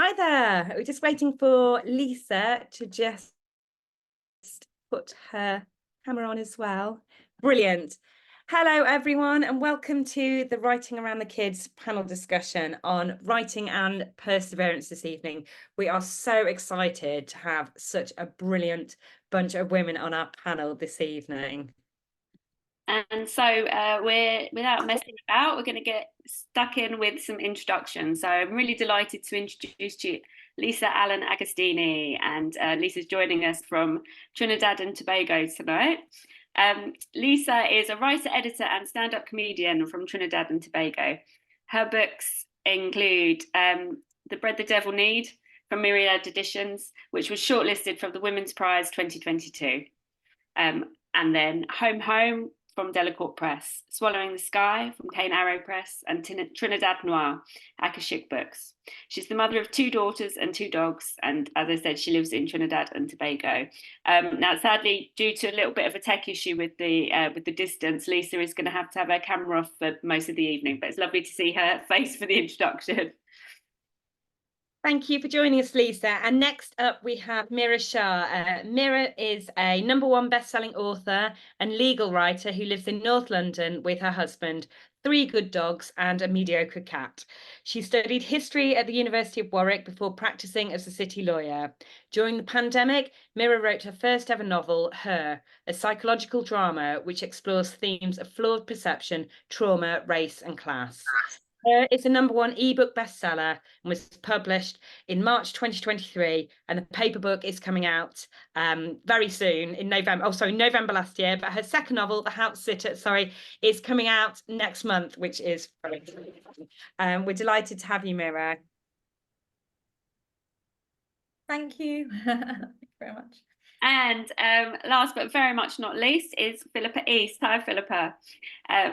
Hi there. We're just waiting for Lisa to just put her camera on as well. Brilliant. Hello, everyone, and welcome to the Writing Around the Kids panel discussion on writing and perseverance this evening. We are so excited to have such a brilliant bunch of women on our panel this evening. And so we're, without messing about, we're going to get stuck in with some introductions. So I'm really delighted to introduce to you Lisa Allen Agostini, and Lisa's joining us from Trinidad and Tobago tonight. Lisa is a writer, editor and stand-up comedian from Trinidad and Tobago. Her books include The Bread the Devil Need from Myriad Editions, which was shortlisted from the Women's Prize 2022. And then Home Home from Delacorte Press, Swallowing the Sky from Cane Arrow Press, and Trinidad Noir, Akashic Books. She's the mother of 2 daughters and 2 dogs, and as I said, she lives in Trinidad and Tobago. Now, sadly, due to a little bit of a tech issue with the distance, Lisa is going to have her camera off for most of the evening, but it's lovely to see her face for the introduction. Thank you for joining us, Lisa. And next up, we have Mira Shah. Mira is a #1 best-selling author and legal writer who lives in North London with her husband, 3 good dogs and a mediocre cat. She studied history at the University of Warwick before practicing as a city lawyer. During the pandemic, Mira wrote her first ever novel, Her, a psychological drama which explores themes of flawed perception, trauma, race and class. It's a #1 ebook bestseller and was published in March 2023, and the paper book is coming out very soon in November. November last year. But her second novel, The House Sitter, is coming out next month, which is very exciting. We're delighted to have you, Mira. Thank you. Thank you very much. And last but very much not least is Philippa East. Hi, Philippa.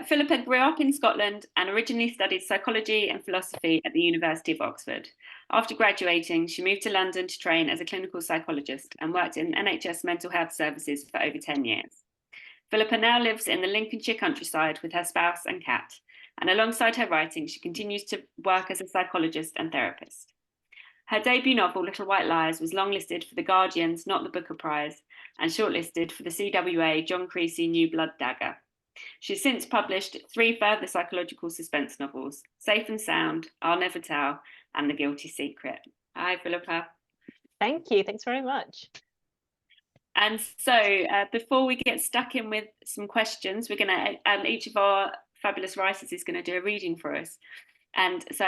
Philippa grew up in Scotland and originally studied psychology and philosophy at the University of Oxford. After graduating, she moved to London to train as a clinical psychologist and worked in NHS mental health services for over 10 years. Philippa now lives in the Lincolnshire countryside with her spouse and cat. And alongside her writing, she continues to work as a psychologist and therapist. Her debut novel, Little White Lies, was longlisted for the Guardian's Not the Booker Prize and shortlisted for the CWA John Creasy New Blood Dagger. She's since published 3 further psychological suspense novels, Safe and Sound, I'll Never Tell, and The Guilty Secret. Hi, Philippa. Thank you. Thanks very much. And so before we get stuck in with some questions, we're going to, each of our fabulous writers is going to do a reading for us. And so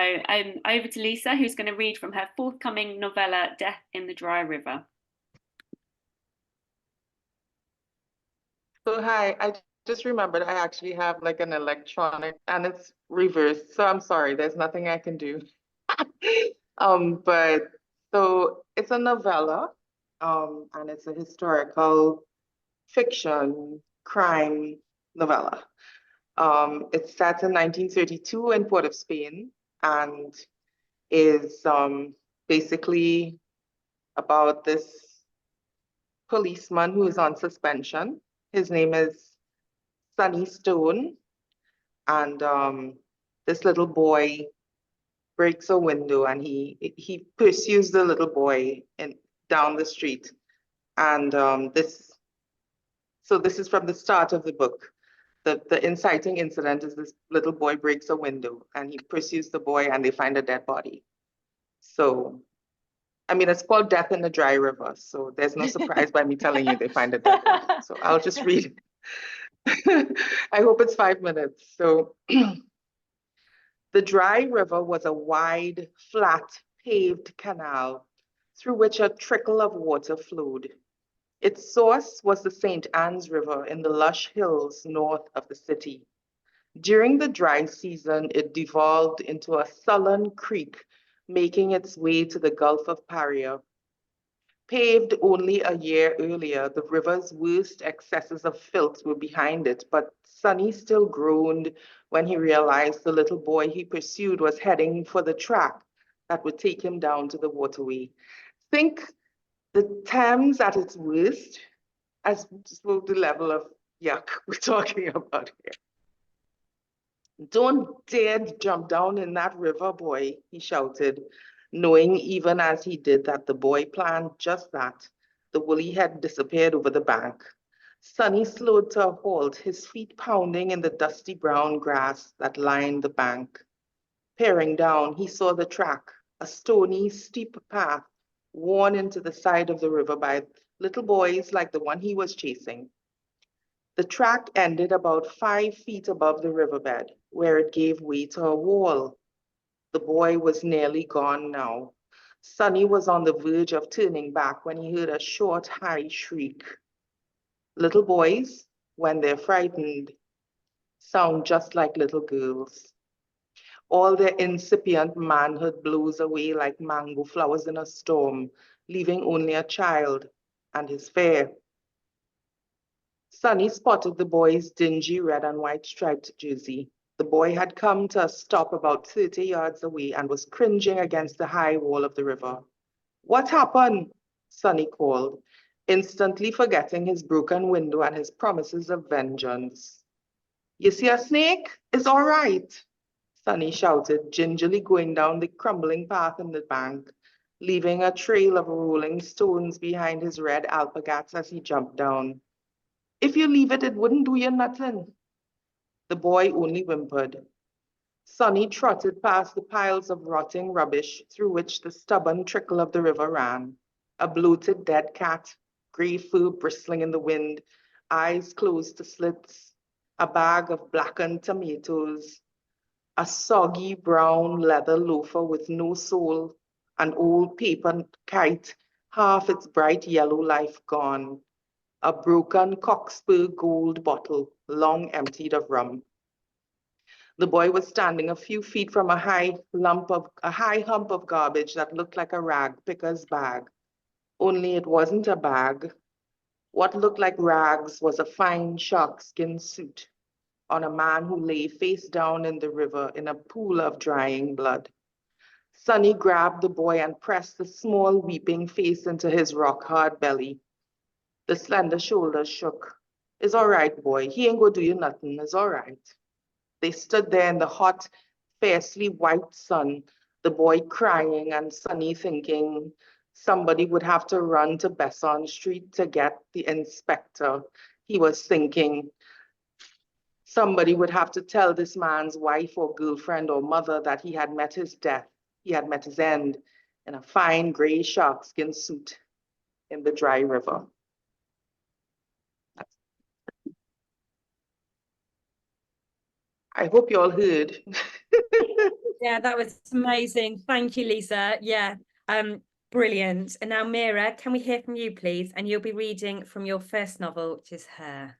over to Lisa, who's going to read from her forthcoming novella, Death in the Dry River. So hi, I just remembered I actually have like an electronic and it's reversed. So I'm sorry, there's nothing I can do. But so it's a novella, and it's a historical fiction crime novella. It starts in 1932 in Port of Spain and is basically about this policeman who is on suspension. His name is Sonny Stone, and this little boy breaks a window and he pursues the little boy down the street. And this is from the start of the book. The inciting incident is this little boy breaks a window and he pursues the boy and they find a dead body. So, I mean, it's called Death in the Dry River. So there's no surprise by me telling you they find a dead body. So I'll just read it. I hope it's 5 minutes. So the Dry River was a wide, flat, paved canal through which a trickle of water flowed. Its source was the St. Anne's River in the lush hills north of the city. During the dry season, it devolved into a sullen creek, making its way to the Gulf of Paria. Paved only a year earlier, the river's worst excesses of filth were behind it, but Sonny still groaned when he realized the little boy he pursued was heading for the track that would take him down to the waterway. Think the Thames at its worst, as the level of yuck we're talking about here. "Don't dare jump down in that river, boy," he shouted. knowing even as he did that the boy planned just that. The woolly head disappeared over the bank. Sonny slowed to a halt, his feet pounding in the dusty brown grass that lined the bank. Peering down, he saw the track, a stony, steep path worn into the side of the river by little boys like the one he was chasing. The track ended about 5 feet above the riverbed, where it gave way to a wall. The boy was nearly gone now. Sonny was on the verge of turning back when he heard a short, high shriek. Little boys, when they're frightened, sound just like little girls. All their incipient manhood blows away like mango flowers in a storm, leaving only a child and his fear. Sonny spotted the boy's dingy red and white striped jersey. The boy had come to a stop about 30 yards away and was cringing against the high wall of the river. "What happened?" Sonny called, instantly forgetting his broken window and his promises of vengeance. "You see a snake? It's all right," Sonny shouted, gingerly going down the crumbling path in the bank, leaving a trail of rolling stones behind his red alpargatas as he jumped down. "If you leave it, it wouldn't do you nothing." The boy only whimpered. Sonny trotted past the piles of rotting rubbish through which the stubborn trickle of the river ran. A bloated dead cat, gray fur bristling in the wind, eyes closed to slits, a bag of blackened tomatoes, a soggy brown leather loafer with no sole, an old paper kite, half its bright yellow life gone, a broken cockspur gold bottle, long emptied of rum. The boy was standing a few feet from a high hump of garbage that looked like a rag picker's bag. Only it wasn't a bag. What looked like rags was a fine sharkskin suit on a man who lay face down in the river in a pool of drying blood. Sonny grabbed the boy and pressed the small weeping face into his rock-hard belly. The slender shoulders shook. "It's all right, boy. He ain't gonna do you nothing. It's all right." They stood there in the hot, fiercely white sun, the boy crying and Sonny thinking somebody would have to run to Besson Street to get the inspector. He was thinking somebody would have to tell this man's wife or girlfriend or mother that he had met his death, he had met his end in a fine gray sharkskin suit in the dry river. I hope you all heard. Yeah, that was amazing. Thank you, Lisa. Yeah, brilliant. And now, Mira, can we hear from you, please? And you'll be reading from your first novel, which is Her.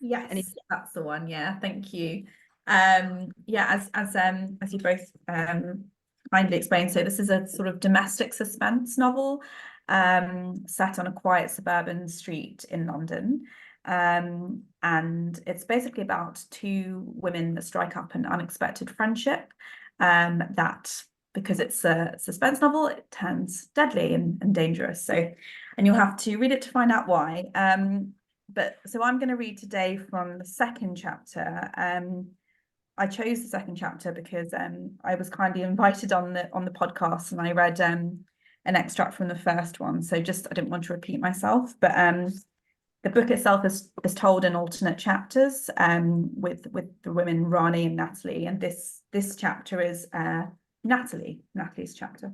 Yes, that's the one. Yeah, thank you. Yeah, as you both kindly explained, so this is a sort of domestic suspense novel set on a quiet suburban street in London. And it's basically about two women that strike up an unexpected friendship that, because it's a suspense novel, it turns deadly and dangerous. So, and you'll have to read it to find out why. So I'm going to read today from the second chapter. I chose the second chapter because I was kindly invited on the podcast, and I read an extract from the first one. So I didn't want to repeat myself, but the book itself is told in alternate chapters with the women Rani and Natalie, and this chapter is Natalie's chapter.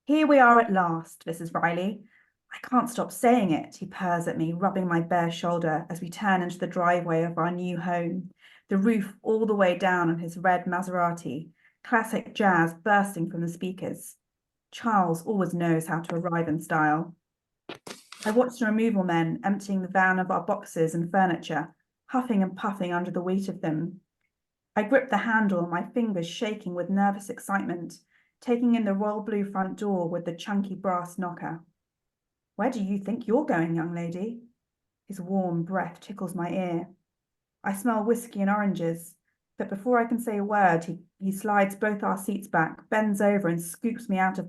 "Here we are at last, Mrs. Riley. I can't stop saying it," he purrs at me, rubbing my bare shoulder as we turn into the driveway of our new home, the roof all the way down on his red Maserati, classic jazz bursting from the speakers. Charles always knows how to arrive in style. I watched the removal men emptying the van of our boxes and furniture, huffing and puffing under the weight of them. I gripped the handle, my fingers shaking with nervous excitement, taking in the royal blue front door with the chunky brass knocker. "Where do you think you're going, young lady?" His warm breath tickles my ear. I smell whiskey and oranges, but before I can say a word, he slides both our seats back, bends over and scoops me out of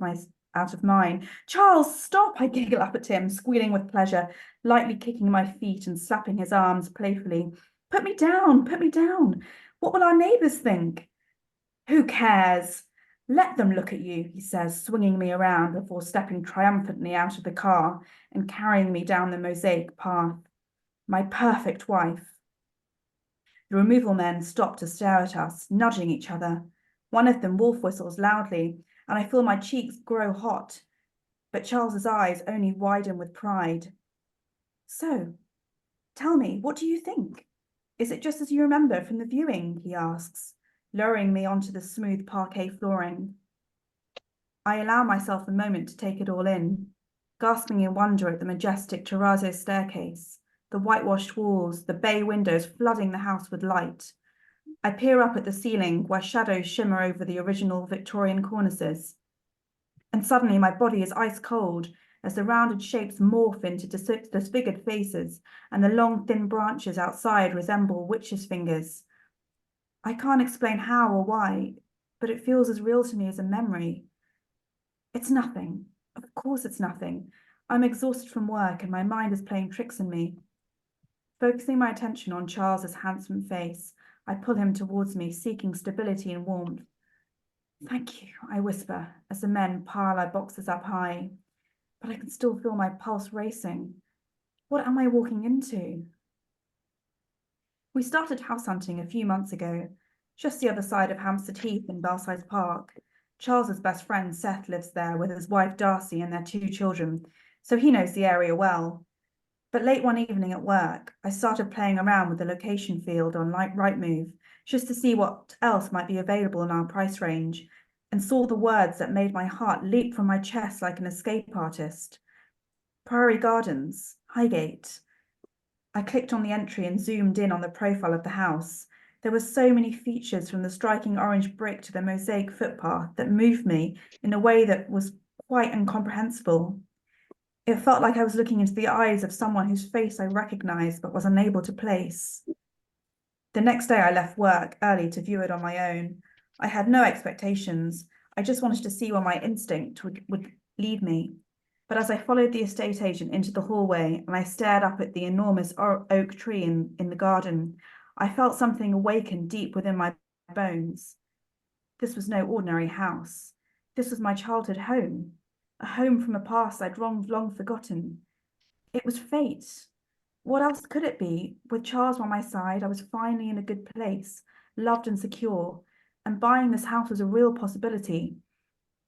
mine. "Charles, stop!" I giggle up at him, squealing with pleasure, lightly kicking my feet and slapping his arms playfully. Put me down. What will our neighbours think?" "Who cares?" Let them look at you, he says, swinging me around before stepping triumphantly out of the car and carrying me down the mosaic path. My perfect wife. The removal men stop to stare at us, nudging each other. One of them wolf whistles loudly, and I feel my cheeks grow hot. But Charles's eyes only widen with pride. So, tell me, what do you think? Is it just as you remember from the viewing? He asks, lowering me onto the smooth parquet flooring. I allow myself a moment to take it all in, gasping in wonder at the majestic terrazzo staircase, the whitewashed walls, the bay windows flooding the house with light. I peer up at the ceiling where shadows shimmer over the original Victorian cornices. And suddenly my body is ice cold as the rounded shapes morph into disfigured faces and the long, thin branches outside resemble witches' fingers. I can't explain how or why, but it feels as real to me as a memory. It's nothing. Of course it's nothing. I'm exhausted from work and my mind is playing tricks on me. Focusing my attention on Charles's handsome face, I pull him towards me, seeking stability and warmth. Thank you, I whisper, as the men pile our boxes up high. But I can still feel my pulse racing. What am I walking into? We started house hunting a few months ago, just the other side of Hampstead Heath in Belsize Park. Charles's best friend Seth lives there with his wife Darcy and their 2 children, so he knows the area well. But late one evening at work, I started playing around with the location field on Rightmove, just to see what else might be available in our price range, and saw the words that made my heart leap from my chest like an escape artist. Priory Gardens, Highgate. I clicked on the entry and zoomed in on the profile of the house. There were so many features, from the striking orange brick to the mosaic footpath, that moved me in a way that was quite incomprehensible. It felt like I was looking into the eyes of someone whose face I recognized but was unable to place. The next day I left work early to view it on my own. I had no expectations. I just wanted to see where my instinct would lead me. But as I followed the estate agent into the hallway and I stared up at the enormous oak tree in the garden, I felt something awaken deep within my bones. This was no ordinary house. This was my childhood home, a home from a past I'd long forgotten. It was fate. What else could it be? With Charles by my side, I was finally in a good place, loved and secure, and buying this house was a real possibility.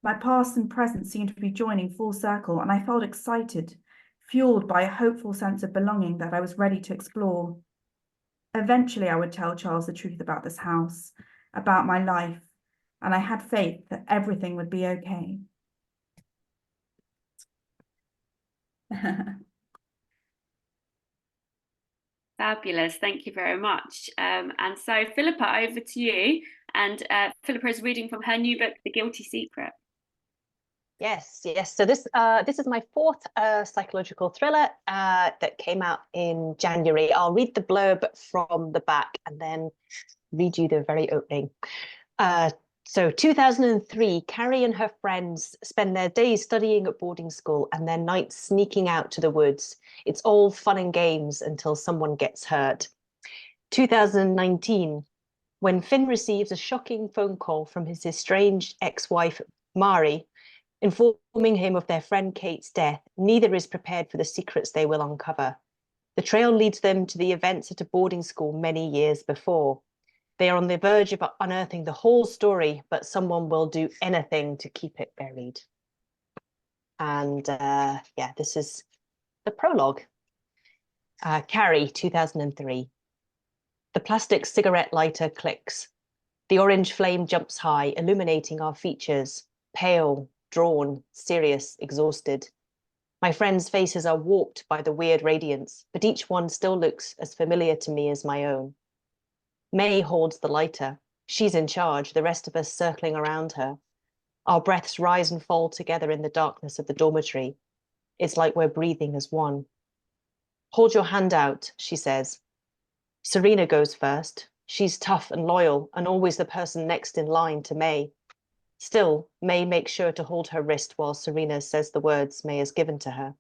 My past and present seemed to be joining full circle, and I felt excited, fueled by a hopeful sense of belonging that I was ready to explore. Eventually, I would tell Charles the truth about this house, about my life, and I had faith that everything would be okay. Fabulous, thank you very much. And so Philippa, over to you. And Philippa is reading from her new book, The Guilty Secret. Yes. So this is my 4th psychological thriller that came out in January. I'll read the blurb from the back and then read you the very opening. So 2003, Carrie and her friends spend their days studying at boarding school and their nights sneaking out to the woods. It's all fun and games until someone gets hurt. 2019, when Finn receives a shocking phone call from his estranged ex-wife, Mari, informing him of their friend Kate's death, neither is prepared for the secrets they will uncover. The trail leads them to the events at a boarding school many years before. They are on the verge of unearthing the whole story, but someone will do anything to keep it buried. And this is the prologue. Carrie, 2003. The plastic cigarette lighter clicks. The orange flame jumps high, illuminating our features, pale, drawn, serious, exhausted. My friends' faces are warped by the weird radiance, but each one still looks as familiar to me as my own. May holds the lighter. She's in charge, the rest of us circling around her. Our breaths rise and fall together in the darkness of the dormitory. It's like we're breathing as one. Hold your hand out, she says. Serena goes first. She's tough and loyal and always the person next in line to May. Still, May makes sure to hold her wrist while Serena says the words May has given to her.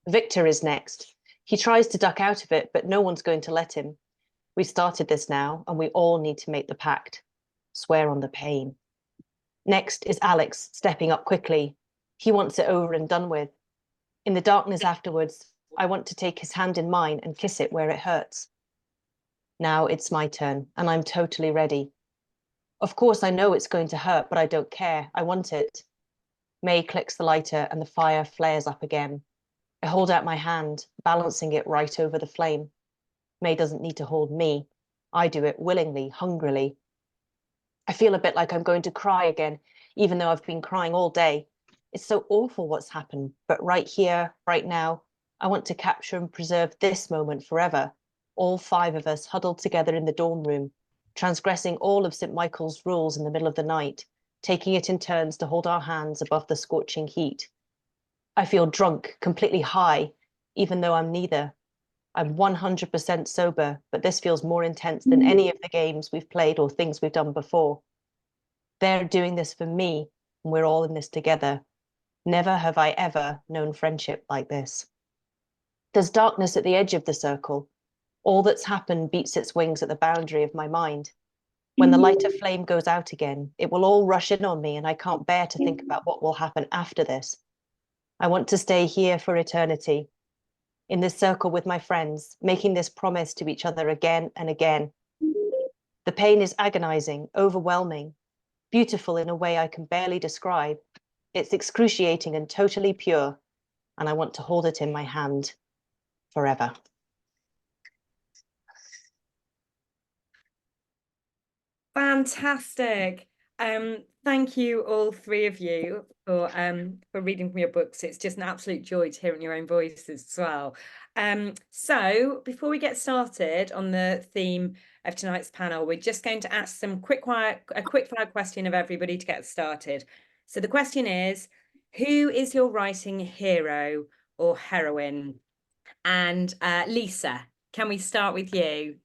Victor is next. He tries to duck out of it, but no one's going to let him. We've started this now, and we all need to make the pact. Swear on the pain. Next is Alex stepping up quickly. He wants it over and done with. In the darkness afterwards, I want to take his hand in mine and kiss it where it hurts. Now it's my turn, and I'm totally ready. Of course, I know it's going to hurt, but I don't care. I want it. May clicks the lighter and the fire flares up again. I hold out my hand, balancing it right over the flame. May doesn't need to hold me. I do it willingly, hungrily. I feel a bit like I'm going to cry again, even though I've been crying all day. It's so awful what's happened, but right here, right now, I want to capture and preserve this moment forever. All 5 of us huddled together in the dorm room, transgressing all of St. Michael's rules in the middle of the night, taking it in turns to hold our hands above the scorching heat. I feel drunk, completely high, even though I'm neither. I'm 100% sober, but this feels more intense than any of the games we've played or things we've done before. They're doing this for me, and we're all in this together. Never have I ever known friendship like this. There's darkness at the edge of the circle. All that's happened beats its wings at the boundary of my mind. When the lighter flame goes out again, it will all rush in on me, and I can't bear to think about what will happen after this. I want to stay here for eternity, in this circle with my friends, making this promise to each other again and again. The pain is agonizing, overwhelming, beautiful in a way I can barely describe. It's excruciating and totally pure, and I want to hold it in my hand forever. Fantastic. Thank you, all 3 of you, for reading from your books. It's just an absolute joy to hear your own voices as well. So before we get started on the theme of tonight's panel, we're just going to ask a quick fire question of everybody to get started. So the question is, who is your writing hero or heroine? And Lisa, can we start with you?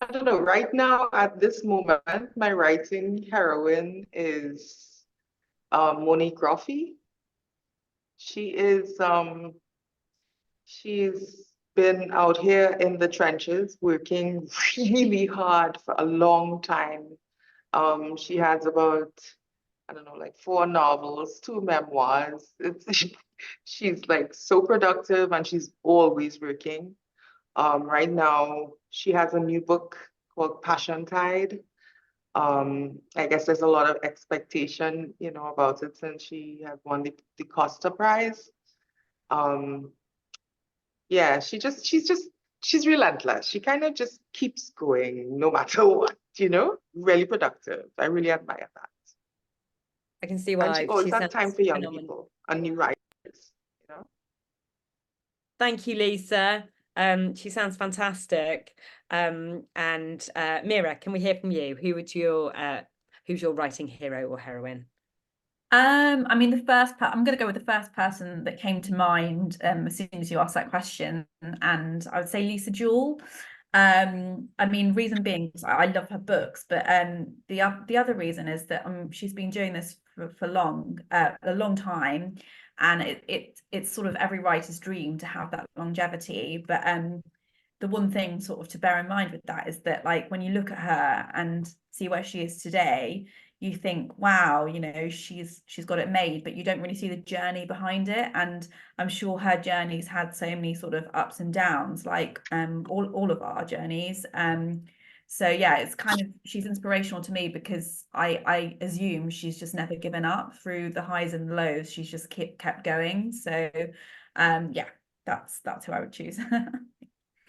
I don't know, right now at this moment, my writing heroine is Monique Ruffy. She's been out here in the trenches working really hard for a long time. She has about, I don't know, like 4 novels, 2 memoirs. She's like so productive and she's always working. Right now, she has a new book called Passion Tide. I guess there's a lot of expectation, about it since she has won the Costa Prize. Yeah, she's relentless. She kind of just keeps going no matter what, really productive. I really admire that. I can see And why. she always has sounds time for young phenomenal. people and new writers, Thank you, Lisa. She sounds fantastic. And Mira, can we hear from you? Who's your writing hero or heroine? I mean, I'm going to go with the first person that came to mind as soon as you asked that question, and I would say Lisa Jewell. I mean, reason being, I love her books, but the other reason is that she's been doing this for a long time, and it's sort of every writer's dream to have that longevity. But the one thing sort of to bear in mind with that is that, like, when you look at her and see where she is today, you think, wow, she's got it made, but you don't really see the journey behind it. And I'm sure her journey's had so many sort of ups and downs, like all of our journeys. So yeah, it's kind of, she's inspirational to me because I assume she's just never given up through the highs and lows. She's just kept going. So yeah, that's who I would choose.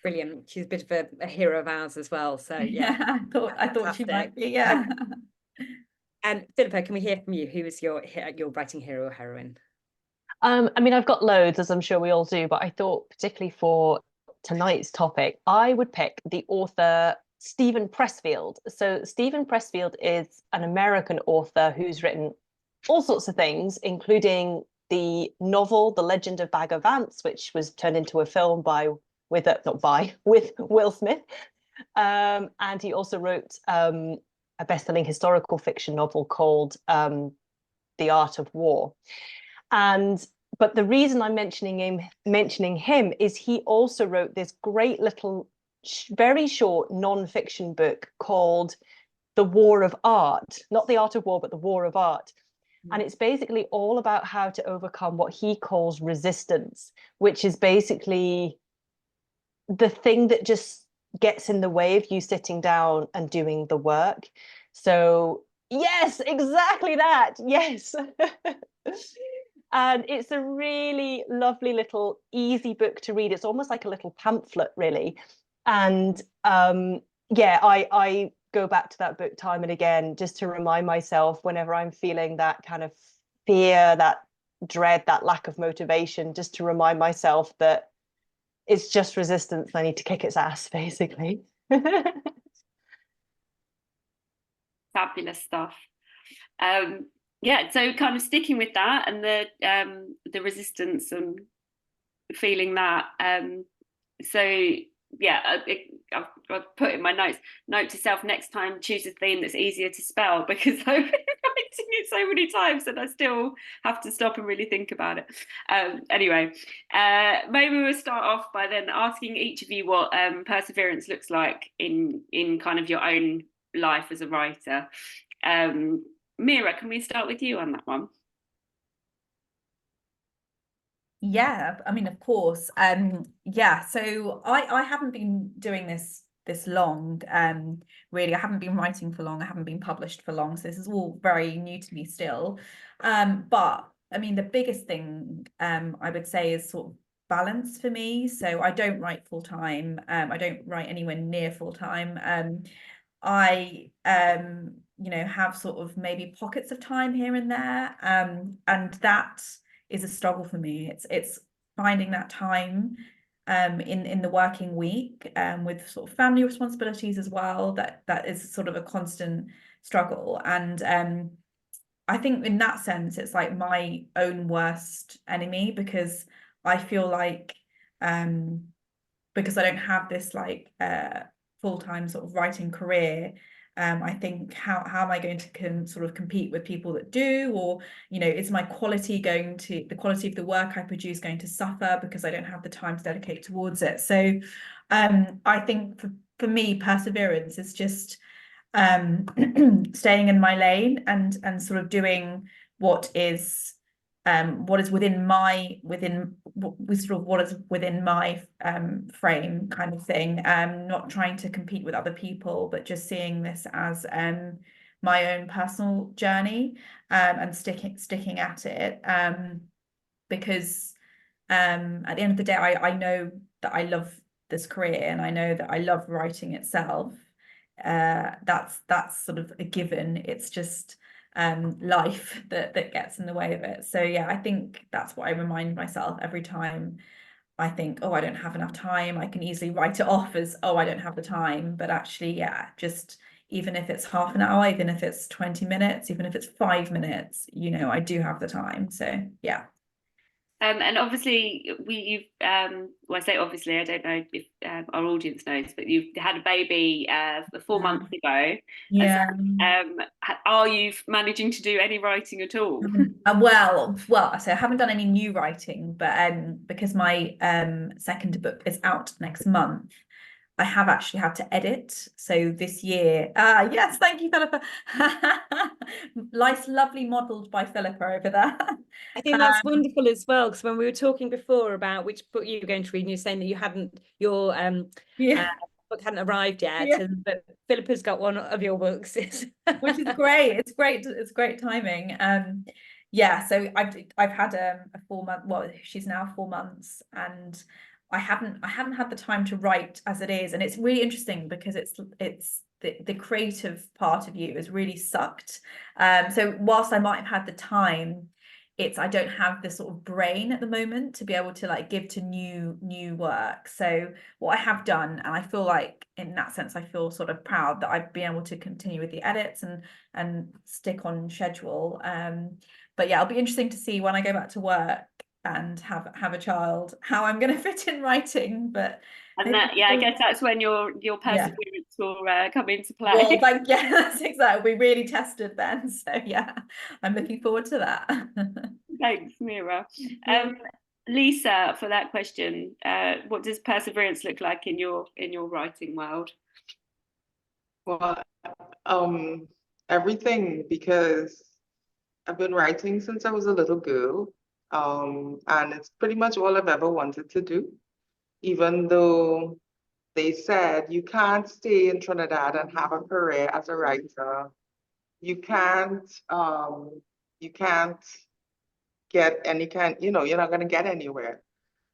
Brilliant. She's a bit of a hero of ours as well. So yeah, I thought she might be. Yeah. And Philippa, can we hear from you? Who is your writing hero or heroine? I mean, I've got loads, as I'm sure we all do, but I thought particularly for tonight's topic, I would pick the author Stephen Pressfield. So Stephen Pressfield is an American author who's written all sorts of things, including the novel The Legend of Bagger Vance, which was turned into a film with Will Smith. And he also wrote a best-selling historical fiction novel called The Art of War. But the reason I'm mentioning him is he also wrote this great little, very short non-fiction book called the war of art, not the art of war, but the war of art. And it's basically all about how to overcome what he calls resistance, which is basically the thing that just gets in the way of you sitting down and doing the work. So yes, exactly that. Yes. And it's a really lovely little easy book to read. It's almost like a little pamphlet, really. And yeah, I go back to that book time and again, just to remind myself whenever I'm feeling that kind of fear, that dread, that lack of motivation, just to remind myself that it's just resistance. I need to kick its ass, basically. Fabulous stuff. Yeah, so kind of sticking with that and the resistance and feeling that. So yeah, I've put in my notes, note to self, next time choose a theme that's easier to spell, because I've been writing it so many times and I still have to stop and really think about it. Anyway, maybe we'll start off by then asking each of you what perseverance looks like in kind of your own life as a writer. Mira, can we start with you on that one? Yeah, I mean, of course. Yeah, so I haven't been doing this long. Really, I haven't been writing for long. I haven't been published for long. So this is all very new to me still. But I mean, the biggest thing I would say is sort of balance for me. So I don't write full time. I don't write anywhere near full time. I you know, have sort of maybe pockets of time here and there. And that is a struggle for me. It's finding that time in the working week, with sort of family responsibilities as well. That is sort of a constant struggle. And I think in that sense, it's like my own worst enemy, because I feel like because I don't have this like full-time sort of writing career, I think how am I going to sort of compete with people that do, or, you know, is my quality going to, the quality of the work I produce going to suffer because I don't have the time to dedicate towards it? So I think for me, perseverance is just staying in my lane and sort of doing what is within my frame kind of thing, not trying to compete with other people, but just seeing this as my own personal journey, and sticking at it, because at the end of the day, I know that I love this career and I know that I love writing itself. That's sort of a given. It's just life that gets in the way of it. So yeah, I think that's what I remind myself every time I think, oh, I don't have enough time. I can easily write it off as, oh, I don't have the time. But actually, yeah, just even if it's half an hour, even if it's 20 minutes, even if it's 5 minutes, you know, I do have the time. So yeah. And obviously, you've well, I say obviously, I don't know if our audience knows, but you've had a baby 4 months ago. Yeah. So, are you managing to do any writing at all? Well, so I haven't done any new writing, but because my second book is out next month, I have actually had to edit. So this year, yes, thank you, Philippa. Nice, lovely, modelled by Philippa over there. I think that's wonderful as well, because when we were talking before about which book you were going to read, and you're saying that you hadn't, your book hadn't arrived yet, Yeah. but Philippa's got one of your books. Which is great. It's great timing. Yeah, so I've had a 4 month, well, she's now 4 months, and I haven't had the time to write as it is. And it's really interesting because it's the creative part of you is really sucked. So whilst I might have had the time, I don't have the sort of brain at the moment to be able to like give to new work. So what I have done, and I feel like in that sense, I feel sort of proud that I've been able to continue with the edits and stick on schedule. But yeah, it'll be interesting to see when I go back to work and have a child, how I'm going to fit in writing. But and that, yeah, I guess that's when your perseverance will come into play. Well, that's exactly. We really tested then. So yeah, I'm looking forward to that. Thanks, Mira. Lisa, for that question, what does perseverance look like in your writing world? Well, Um, Everything, because I've been writing since I was a little girl. And it's pretty much all I've ever wanted to do, even though they said you can't stay in Trinidad and have a career as a writer. You can't get any kind, you're not gonna get anywhere.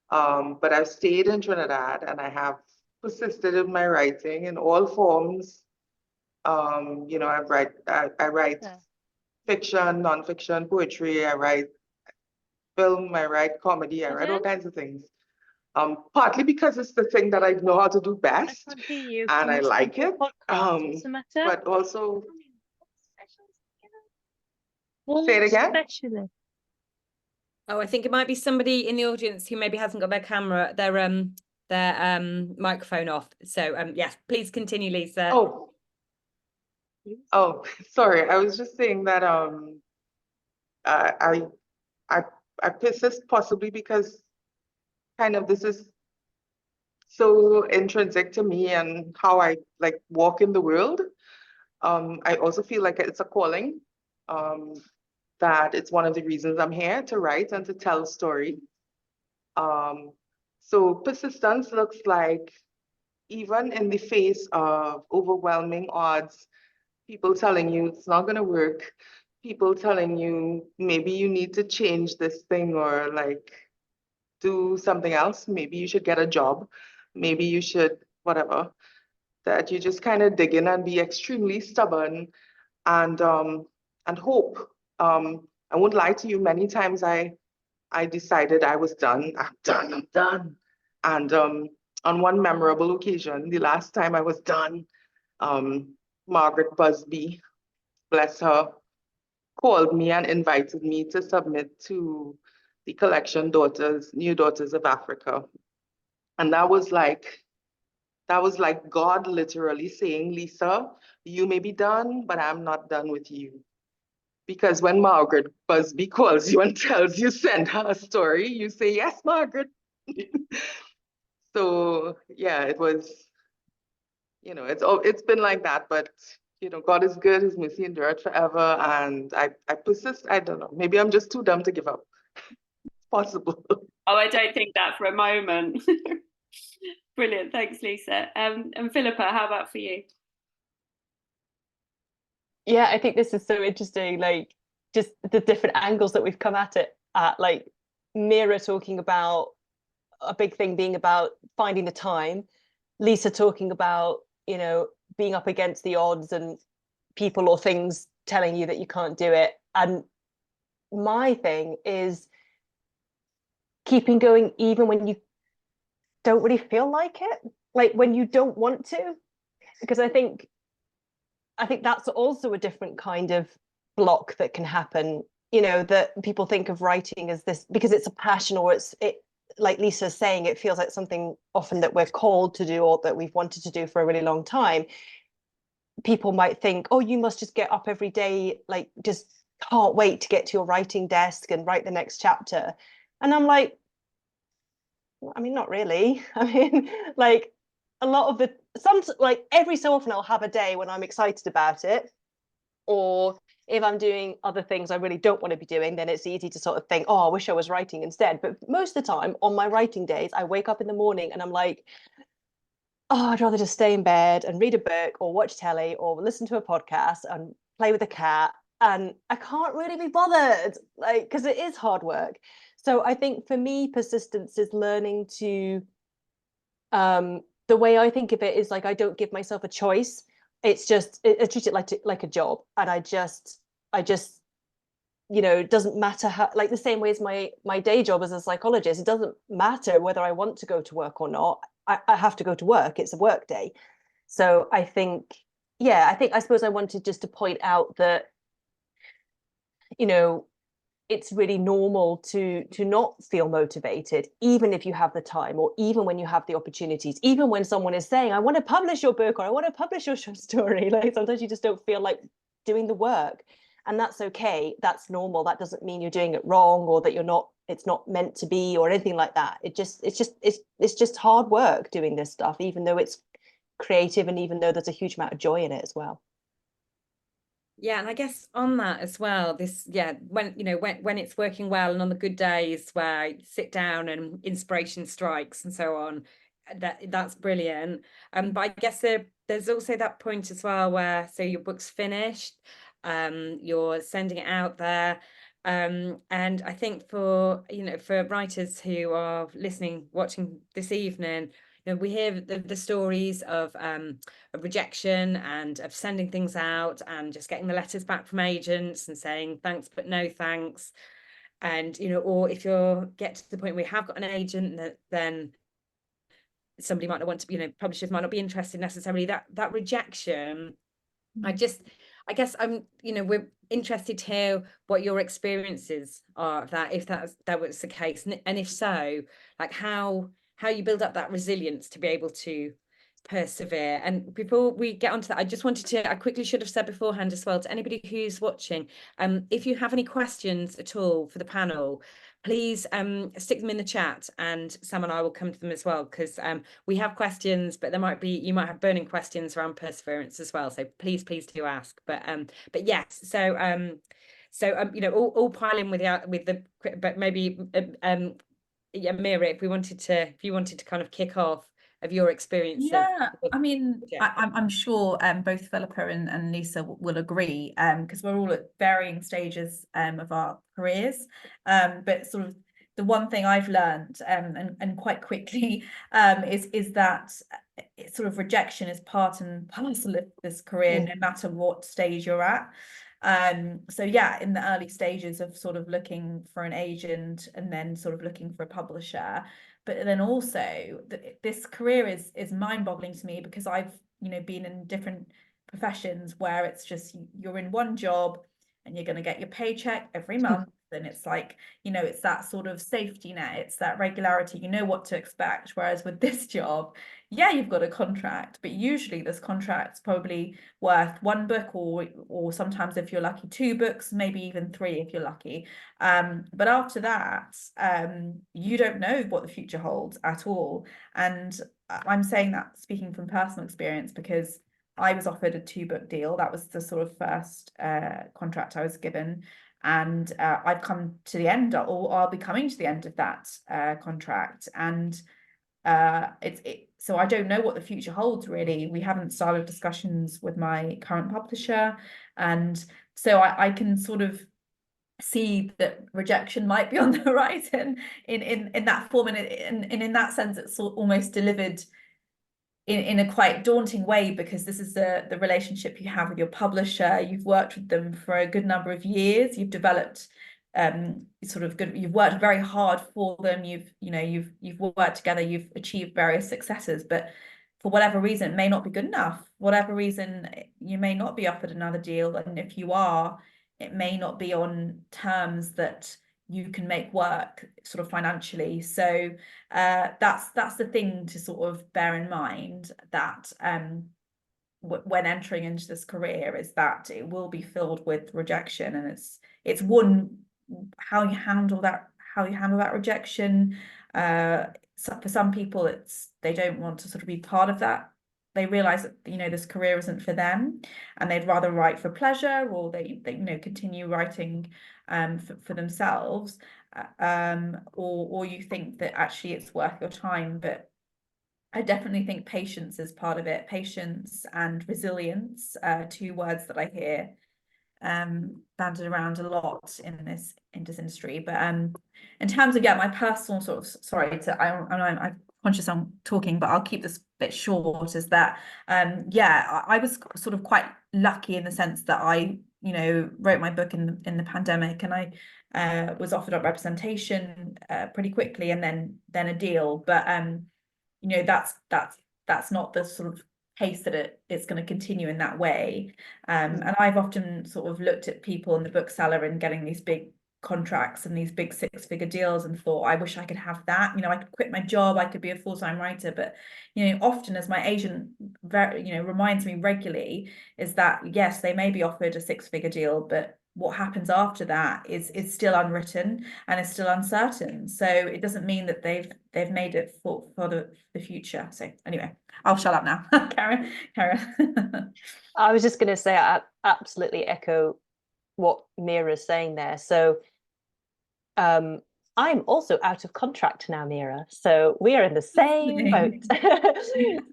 But I've stayed in Trinidad and I have persisted in my writing in all forms. I write fiction, nonfiction, poetry, I write film, I write comedy, I write all kinds of things. Partly because it's the thing that I know how to do best and I like it. But also, say it again. Oh, I think it might be somebody in the audience who maybe hasn't got their microphone off. So yes, please continue, Lisa. Oh, sorry. I was just saying that I I persist possibly because kind of this is so intrinsic to me and how I like walk in the world. I also feel like it's a calling. That it's one of the reasons I'm here to write and to tell a story. So persistence looks like even in the face of overwhelming odds, people telling you it's not going to work, people telling you maybe you need to change this thing or like do something else, maybe you should get a job, maybe you should whatever, that you just kind of dig in and be extremely stubborn and hope. I won't lie to you, many times I decided I was done. I'm done. And on one memorable occasion, the last time I was done, Margaret Busby, bless her, called me and invited me to submit to the collection New Daughters of Africa. And that was like God literally saying, Lisa, you may be done, but I'm not done with you. Because when Margaret Busby calls you and tells you send her a story, you say, yes, Margaret. So yeah, it was, it's been like that, but God is good, his mercy endureth forever. And I persist. I don't know. Maybe I'm just too dumb to give up. It's possible. Oh, I don't think that for a moment. Brilliant. Thanks, Lisa. And Philippa, how about for you? Yeah, I think this is so interesting, like just the different angles that we've come at it at, like Mira talking about a big thing being about finding the time, Lisa talking about, being up against the odds and people or things telling you that you can't do it. And my thing is keeping going even when you don't really feel like it, like when you don't want to, because I think that's also a different kind of block that can happen, that people think of writing as this because it's a passion, or it like Lisa's saying, it feels like something often that we're called to do or that we've wanted to do for a really long time. People might think, oh, you must just get up every day, like just can't wait to get to your writing desk and write the next chapter. And I'm like, I mean, not really. I mean, like a lot of the like every so often I'll have a day when I'm excited about it, or if I'm doing other things I really don't want to be doing, then it's easy to sort of think, oh, I wish I was writing instead. But most of the time on my writing days, I wake up in the morning and I'm like, oh, I'd rather just stay in bed and read a book or watch telly or listen to a podcast and play with a cat. And I can't really be bothered, like, because it is hard work. So I think for me, persistence is learning to the way I think of it is like I don't give myself a choice. It's just I treat it like a job, and I just it doesn't matter how, like the same way as my day job as a psychologist. It doesn't matter whether I want to go to work or not. I have to go to work. It's a work day. So I think, yeah, I suppose I wanted just to point out that it's really normal to not feel motivated, even if you have the time, or even when you have the opportunities, even when someone is saying, I want to publish your book or I want to publish your short story. Like sometimes you just don't feel like doing the work, and that's okay. That's normal. That doesn't mean you're doing it wrong or that it's not meant to be or anything like that. It's just hard work doing this stuff, even though it's creative and even though there's a huge amount of joy in it as well. Yeah, and I guess on that as well, this, yeah, when when it's working well and on the good days where you sit down and inspiration strikes and so on, that's brilliant. But I guess there's also that point as well where, so your book's finished, you're sending it out there. And I think for for writers who are listening, watching this evening, we hear the stories of rejection and of sending things out and just getting the letters back from agents and saying thanks but no thanks. And or if you get to the point where you have got an agent, then somebody might not want to, publishers might not be interested necessarily. That rejection, I guess we're interested to hear what your experiences are of that, if that was the case, and if so, like how you build up that resilience to be able to persevere. And before we get onto that, I quickly should have said beforehand as well, to anybody who's watching, if you have any questions at all for the panel, please stick them in the chat, and Sam and I will come to them as well, because we have questions, but you might have burning questions around perseverance as well, so please do ask. But yes, so all pile in with the but maybe yeah, Mira, if you wanted to kind of kick off of your experience. Yeah, I mean, I'm sure both Philippa and Lisa will agree, because we're all at varying stages of our careers, but sort of the one thing I've learned, and quite quickly, is that sort of rejection is part and parcel of this career, no matter what stage you're at. So yeah, in the early stages of sort of looking for an agent and then sort of looking for a publisher, but then also this career is mind-boggling to me, because I've been in different professions where it's just you're in one job and you're going to get your paycheck every month, and it's like it's that sort of safety net, it's that regularity, what to expect. Whereas with this job, yeah, you've got a contract, but usually this contract's probably worth one book, or sometimes if you're lucky 2 books, maybe even 3 if you're lucky. But after that, you don't know what the future holds at all. And I'm saying that speaking from personal experience, because I was offered a 2-book deal. That was the sort of first contract I was given. And I've come to the end, or I'll be coming to the end of that contract. And so I don't know what the future holds, really. We haven't started discussions with my current publisher. And so I can sort of see that rejection might be on the horizon in that form. And in that sense, it's almost delivered in a quite daunting way, because this is the relationship you have with your publisher. You've worked with them for a good number of years. You've developed you've worked very hard for them. You've worked together. You've achieved various successes, but for whatever reason, it may not be good enough. Whatever reason, you may not be offered another deal, and if you are, it may not be on terms that you can make work sort of financially. So that's the thing to sort of bear in mind, that when entering into this career, is that it will be filled with rejection, and it's one, how you handle that rejection. So for some people, they don't want to sort of be part of that. They realize that this career isn't for them, and they'd rather write for pleasure, or they continue writing for themselves, or you think that actually it's worth your time. But I definitely think patience is part of it. Patience and resilience, 2 words that I hear banded around a lot in this industry. But in terms of my personal sort of, sorry to I'm conscious I'm talking, but I'll keep this bit short, is that I was sort of quite lucky in the sense that I wrote my book in the pandemic, and I was offered up representation pretty quickly, and then a deal. But that's not the sort of case that it's going to continue in that way. And I've often sort of looked at people in the bookseller and getting these big contracts and these big 6-figure deals, and thought, I wish I could have that. I could quit my job, I could be a full-time writer. But often, as my agent reminds me regularly, is that yes, they may be offered a 6-figure deal, but what happens after that is still unwritten and is still uncertain. So it doesn't mean that they've made it for the future. So anyway, I'll shut up now. Karen. I was just going to say, I absolutely echo what Mira's saying there. So I'm also out of contract now, Mira. So we are in the same boat.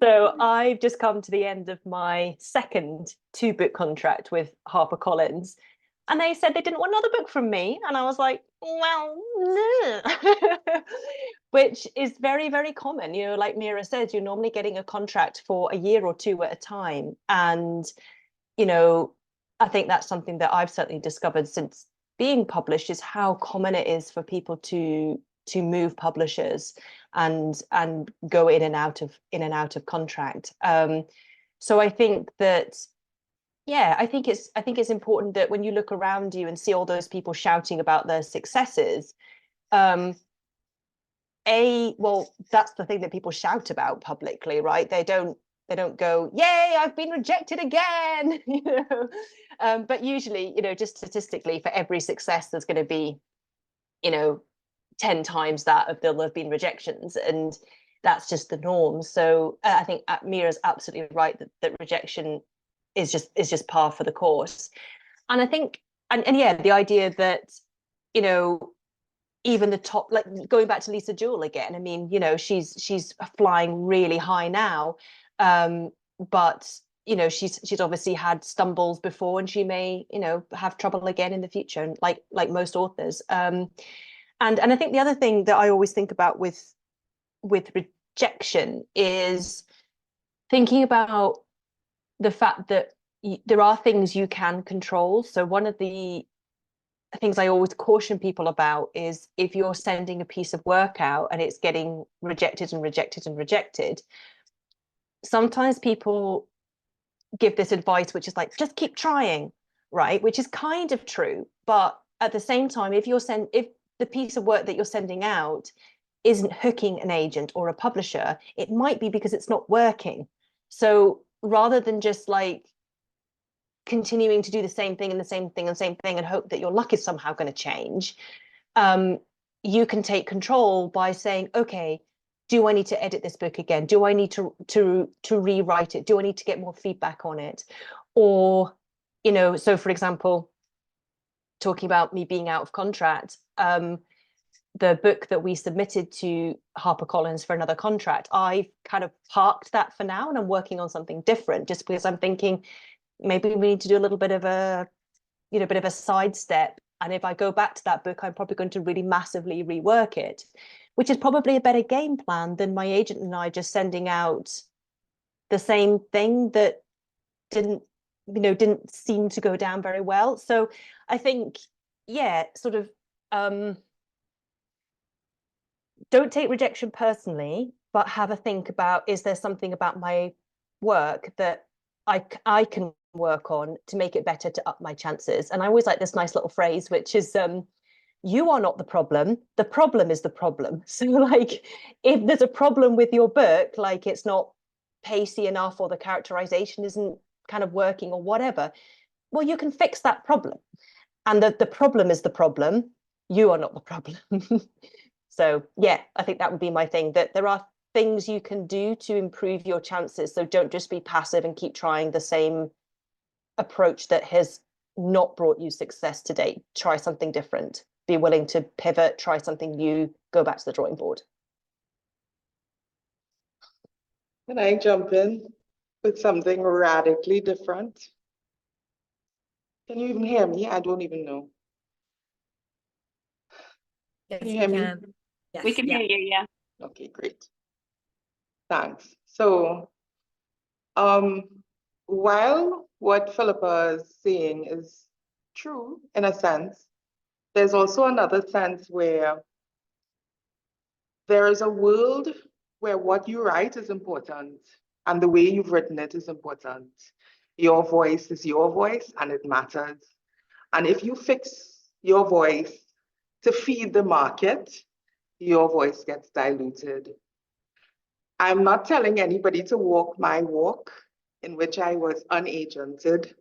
So I've just come to the end of my second 2-book contract with HarperCollins. And they said they didn't want another book from me. And I was like, well, no. Which is very, very common. You know, like Mira says, you're normally getting a contract for a year or 2 at a time. And, you know, I think that's something that I've certainly discovered since being published, is how common it is for people to move publishers and go in and out of contract. So I think that, yeah, I think it's important that when you look around you and see all those people shouting about their successes, well, that's the thing that people shout about publicly, right? They don't go, yay, I've been rejected again, you know. But usually, you know, just statistically, for every success, there's going to be, you know, 10 times that of there'll have been rejections, and that's just the norm. So I think Mira's absolutely right that rejection is just par for the course. And I think, and yeah, the idea that, you know, even the top, like going back to Lisa Jewell again, I mean, you know, she's flying really high now, but you know, she's obviously had stumbles before, and she may, you know, have trouble again in the future, and like most authors. And I think the other thing that I always think about with rejection is thinking about the fact that there are things you can control. So one of the things I always caution people about is, if you're sending a piece of work out and it's getting rejected and rejected and rejected, sometimes people give this advice, which is like, just keep trying, right? Which is kind of true. But at the same time, if the piece of work that you're sending out isn't hooking an agent or a publisher, it might be because it's not working. So rather than just like continuing to do the same thing and the same thing and the same thing and hope that your luck is somehow going to change, you can take control by saying, okay, do I need to edit this book again? Do I need to rewrite it? Do I need to get more feedback on it? Or, you know, so for example, talking about me being out of contract, the book that we submitted to HarperCollins for another contract, I've kind of parked that for now, and I'm working on something different, just because I'm thinking maybe we need to do a little bit of a, you know, bit of a sidestep. And if I go back to that book, I'm probably going to really massively rework it, which is probably a better game plan than my agent and I just sending out the same thing that didn't seem to go down very well. So I think, yeah, sort of, don't take rejection personally, but have a think about, is there something about my work that I can work on to make it better, to up my chances? And I always like this nice little phrase, which is, you are not the problem is the problem. So like, if there's a problem with your book, like it's not pacey enough, or the characterization isn't kind of working, or whatever, well, you can fix that problem. And the problem is the problem, you are not the problem. So yeah, I think that would be my thing, that there are things you can do to improve your chances. So don't just be passive and keep trying the same approach that has not brought you success to date. Try something different. Be willing to pivot, try something new, go back to the drawing board. Can I jump in with something radically different? Can you even hear me? I don't even know. Yes, Can you hear me? Yes, We can hear you, yeah. Okay, great. Thanks. So, while what Philippa is saying is true in a sense, there's also another sense where there is a world where what you write is important and the way you've written it is important. Your voice is your voice and it matters. And if you fix your voice to feed the market, your voice gets diluted. I'm not telling anybody to walk my walk, in which I was unagented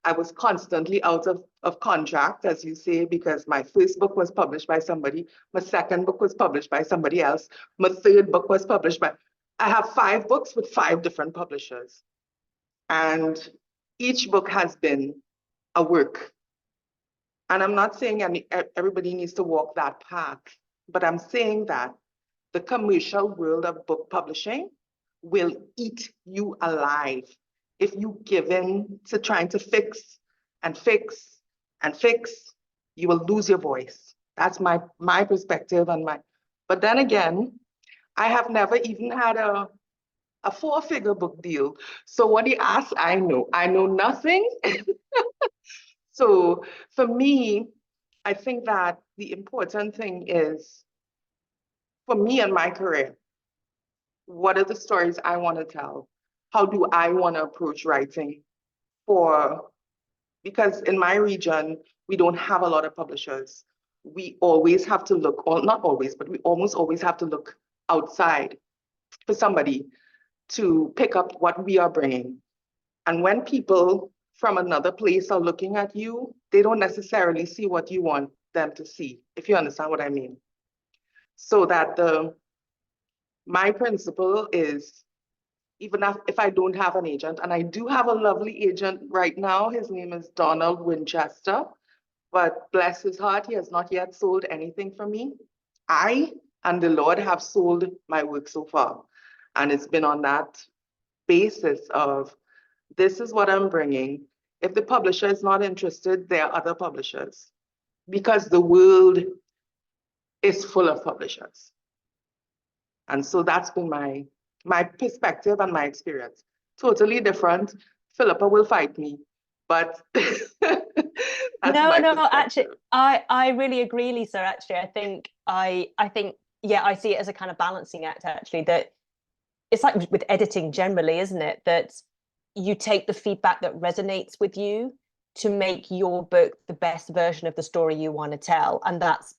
I was constantly out of contract, as you say, because my first book was published by somebody, my second book was published by somebody else, my third book was published by, I have 5 books with 5 different publishers. And each book has been a work. And I'm not saying everybody needs to walk that path, but I'm saying that the commercial world of book publishing will eat you alive if you give in to trying to fix and fix and fix. You will lose your voice. That's my perspective and but then again, I have never even had a 4-figure book deal. So what he asked, I know nothing. So for me, I think that the important thing is, for me and my career, what are the stories I want to tell? How do I want to approach writing? Because in my region, we don't have a lot of publishers. We always have to look, or not always, but we almost always have to look outside for somebody to pick up what we are bringing. And when people from another place are looking at you, they don't necessarily see what you want them to see, if you understand what I mean. So that my principle is, even if I don't have an agent, and I do have a lovely agent right now, his name is Donald Winchester, but bless his heart, he has not yet sold anything for me. I and the Lord have sold my work so far. And it's been on that basis of, this is what I'm bringing. If the publisher is not interested, there are other publishers, because the world is full of publishers. And so that's been my perspective and my experience. Totally different. Philippa will fight me, but no, actually, I really agree, Lisa. Actually, I think, yeah, I see it as a kind of balancing act, actually, that it's like with editing generally, isn't it? That you take the feedback that resonates with you to make your book the best version of the story you want to tell. And that's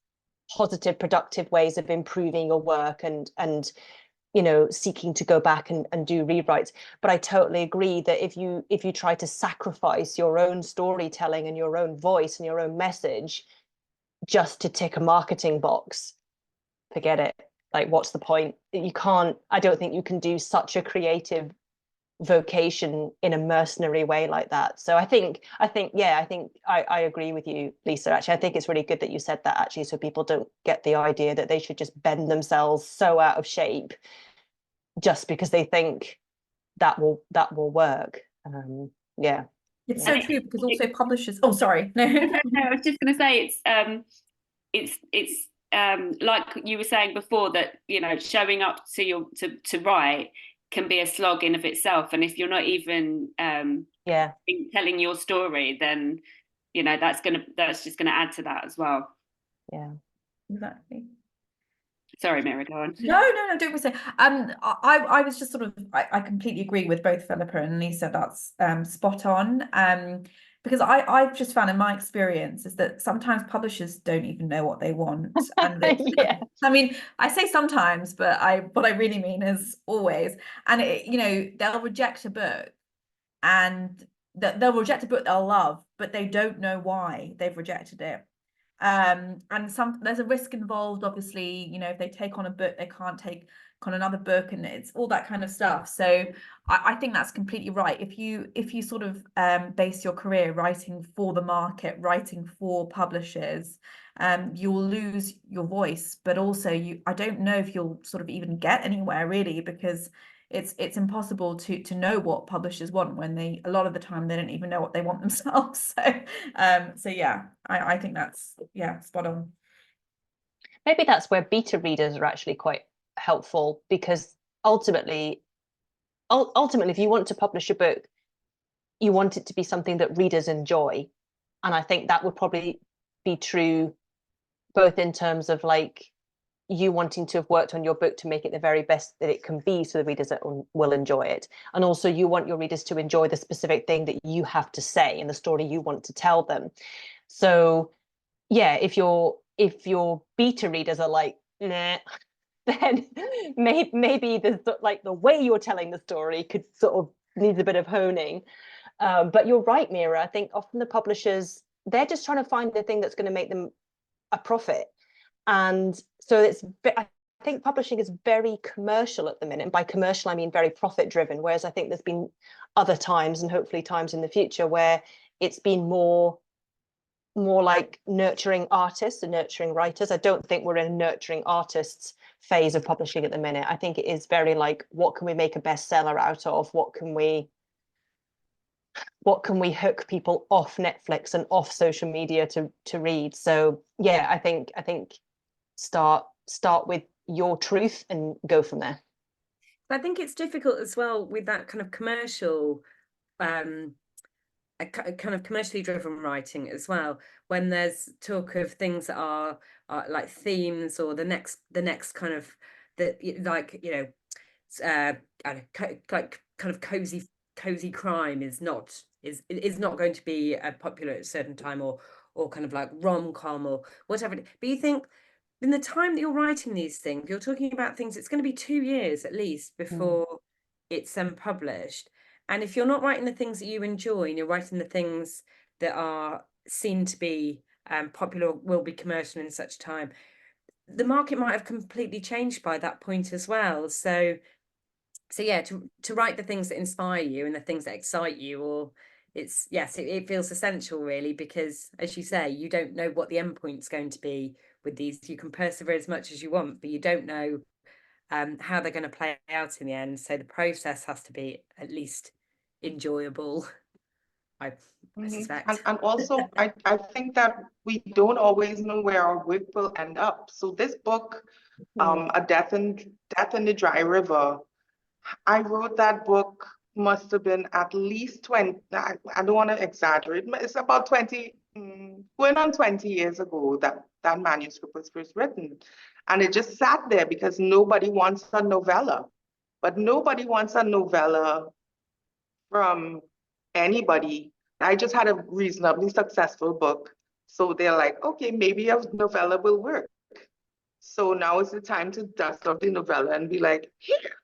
positive, productive ways of improving your work and seeking to go back and do rewrites. But I totally agree that if you try to sacrifice your own storytelling and your own voice and your own message just to tick a marketing box, forget it. Like, what's the point? I don't think you can do such a creative vocation in a mercenary way like that. So I think I agree with you, Lisa. Actually, I think it's really good that you said that, actually, so people don't get the idea that they should just bend themselves so out of shape just because they think that will work. Yeah, it's so true, because also publishers, oh sorry, no. I was just going to say, it's like you were saying before, that showing up to write can be a slog in of itself, and if you're not even telling your story, then that's just gonna add to that as well. Yeah, exactly. Sorry, Mira, go on. No, don't be so. I was just sort of, I completely agree with both Philippa and Lisa. That's spot on. Because I've just found in my experience is that sometimes publishers don't even know what they want. And yeah. I mean, I say sometimes, but what I really mean is always. And they'll reject a book, and they'll reject a book they'll love, but they don't know why they've rejected it. And there's a risk involved, obviously. If they take on a book, they can't take on another book, and it's all that kind of stuff. So I think that's completely right. If you sort of base your career writing for the market, writing for publishers, you'll lose your voice, but also I don't know if you'll sort of even get anywhere, really, because it's impossible to know what publishers want when a lot of the time they don't even know what they want themselves. So yeah, I think that's spot on. Maybe that's where beta readers are actually quite helpful, because ultimately if you want to publish a book, you want it to be something that readers enjoy. And I think that would probably be true both in terms of like you wanting to have worked on your book to make it the very best that it can be, so the readers will enjoy it, and also you want your readers to enjoy the specific thing that you have to say and the story you want to tell them. So yeah, if your beta readers are like, nah, then maybe the way you're telling the story could sort of needs a bit of honing. But you're right, Mira. I think often the publishers, they're just trying to find the thing that's going to make them a profit. And so I think publishing is very commercial at the minute. And by commercial, I mean very profit driven. Whereas I think there's been other times, and hopefully times in the future, where it's been more like nurturing artists and nurturing writers. I don't think we're in a nurturing artists phase of publishing at the minute. I think it is very like, what can we make a bestseller out of? What can we hook people off Netflix and off social media to read? So yeah, I think start with your truth and go from there. I think it's difficult as well with that kind of commercial a kind of commercially driven writing as well, when there's talk of things that are like themes, or the next kind of like, you know, I don't know, like kind of cozy crime is not going to be popular at a certain time, or kind of like rom-com or whatever. But you think in the time that you're writing these things, you're talking about things, it's going to be 2 years at least before it's published. And if you're not writing the things that you enjoy, and you're writing the things that are seen to be popular, will be commercial in such time, the market might have completely changed by that point as well. So yeah, to write the things that inspire you and the things that excite you, or it feels essential, really, because as you say, you don't know what the end point's going to be with these. You can persevere as much as you want, but you don't know how they're going to play out in the end. So the process has to be at least enjoyable, I suspect. And also, I think that we don't always know where our work will end up. So this book, A Death in the Dry River, I wrote that book, must have been at least 20, I don't want to exaggerate, but it's about 20, going on 20 years ago that manuscript was first written. And it just sat there because nobody wants a novella. But nobody wants a novella from anybody. I just had a reasonably successful book. So they're like, okay, maybe a novella will work. So now is the time to dust off the novella and be like, here,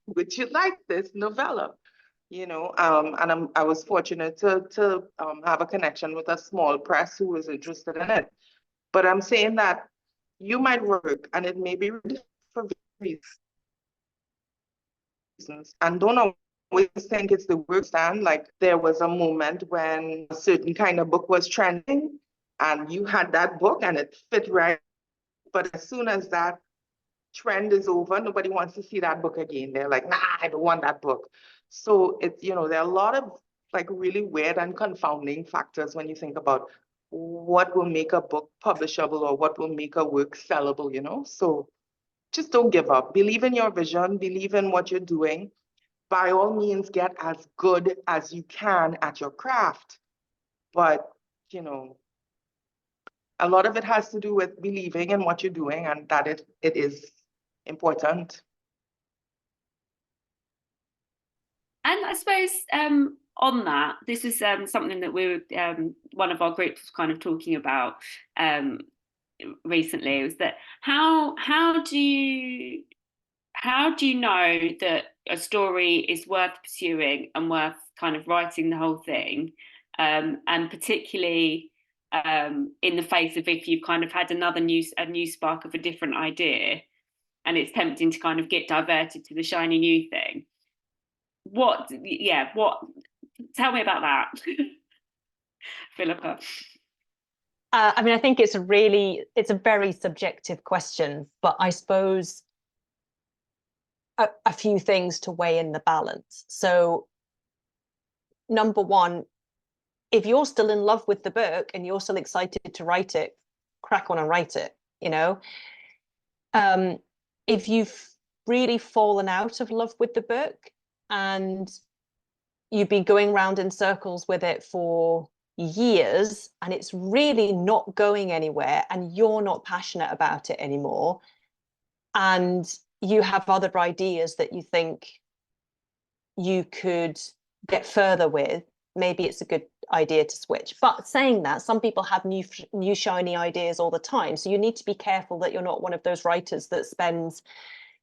would you like this novella? You know, and I was fortunate to have a connection with a small press who was interested in it. But I'm saying that you might work, and it may be for reasons, and don't always think it's the work stand. Like, there was a moment when a certain kind of book was trending, and you had that book and it fit right. But as soon as that trend is over, nobody wants to see that book again. They're like, nah, I don't want that book. So it's, you know, there are a lot of like really weird and confounding factors when you think about what will make a book publishable or what will make a work sellable, you know? So just don't give up. Believe in your vision, believe in what you're doing. By all means, get as good as you can at your craft. But, you know, a lot of it has to do with believing in what you're doing, and that it is important. And I suppose on that, this is something that we were, one of our groups was kind of talking about recently, was that how do you know that a story is worth pursuing and worth kind of writing the whole thing, and particularly in the face of if you've kind of had a new spark of a different idea, and it's tempting to kind of get diverted to the shiny new thing. What tell me about that. Philippa. I mean, I think it's a very subjective question, but I suppose a few things to weigh in the balance. So number one, if you're still in love with the book and you're still excited to write it, crack on and write it, you know. If you've really fallen out of love with the book and you've been going round in circles with it for years and it's really not going anywhere and you're not passionate about it anymore, and you have other ideas that you think you could get further with, maybe it's a good idea to switch. But saying that, some people have new shiny ideas all the time, so you need to be careful that you're not one of those writers that spends